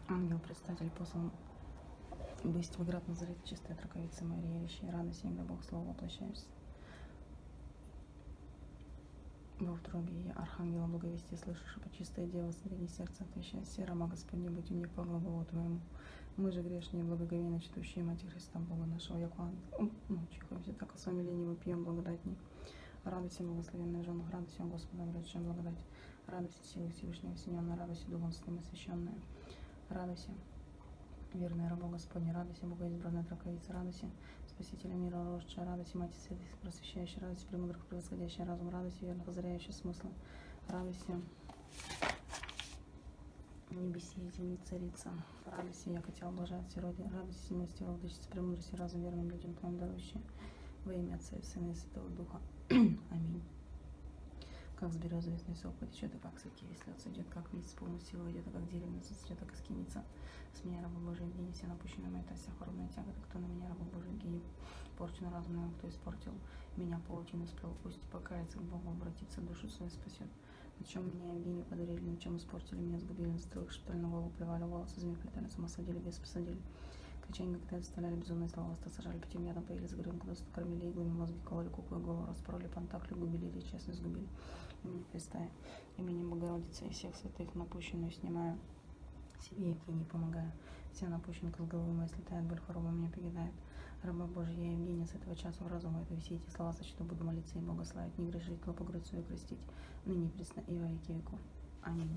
Ангел-предстатель послан быть в град Назарет, чистая траковица Мария, вещи, радость, когда Бог Слово воплощаешься. Во утробе я, архангела благовестия, слышишь, по чистое дело, среднее сердце отвещает, все раба Господне, будь мне по глаголу Твоему. Мы же грешные, благоговейно чтущие Матерь Христа, Бога нашего, яко чихаемся, так о своем ленивом пьем благодатней. Радуйся, благословенная жена, радуйся, Господа, обретшая благодать. Радуйся, силы Всевышнего осененная, радуйся, Духом Святым освященная. Радуйся, верная раба Господня, радуйся, Бога избранная траковица, радуйся, Спасителя мира росшая, радуйся, Матерь Святых просвещающая, радуйся, премудрых превосходящая разум, радуйся, верных озаряющая смысл, радуйся, небеси и земли царица, радуйся, яко тебя облажает сироде, радуйся, милости владычица, премудрости, разум верным людям твоим дарующие, во имя Отца и Сына и Святого Духа. Аминь. Как с березовый сок потечет, и как с реки веслется, идет, как вид с полной силой идет, и как деревня зацветет, так и скинется. С меня, раба Божия, Евгений, все напущенная моя тася, хоробная тяга, кто на меня, раба Божия, Евгений, порчен разум моим, кто испортил меня паутину сплел, пусть покается к Богу, обратится, душу свою спасет. На чем меня, Евгений, подарили, на чем испортили меня, сгубили, на стрелах шептали, на голову плевали, волосы змеи плетали, с ума сводили, без посадили. Кричание, когда заставляли безумные слова, вас сажали пятим ядом, поели за грым, когда кормили иглами, мозги кололи, куклы, голову распроли, пантаклю, губили, или честно сгубили. Имени Христа, именем Богородицы и всех святых напущенную снимаю, себе Евгений помогаю. Вся напущенка с головы моей слетает, боль хвороба меня покидает. Раба Божия, я Евгения, с этого часа в разум это все эти слова сочту, буду молиться и Бога славить, не грешить, но по грудь свою крестить, ныне пресно и во веки веков. Аминь.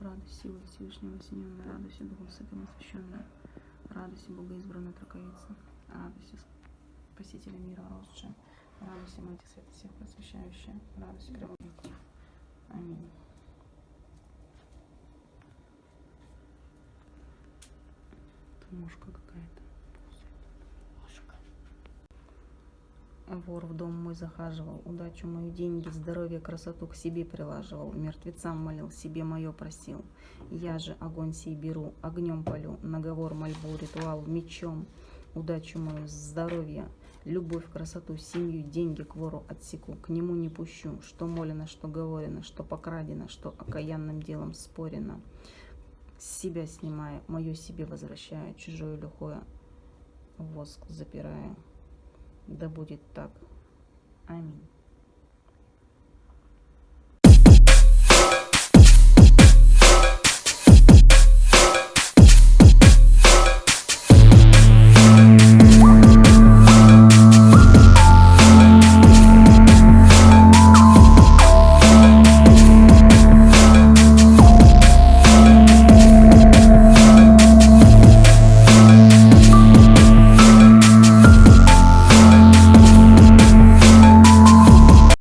Радость силы Всевышнего осененная, радуйся, Духом Святым освященная, радуйся, Бога избранная траковица, радуйся, Спасителя мира росшая, радуйся, Матерь Света всех просвещающая, радуйся, прямодник. Аминь. Это мушка какая-то. Вор в дом мой захаживал, удачу мою, деньги, здоровье, красоту к себе прилаживал, мертвецам молил, себе мое просил. Я же огонь сей беру, огнем полю, наговор, мольбу, ритуал, мечом, удачу мою, здоровье, любовь, красоту, семью, деньги к вору отсеку, к нему не пущу, что молено, что говорено, что покрадено, что окаянным делом спорено. С себя снимая, мое себе возвращаю, чужое лихое воск запираю. Да будет так.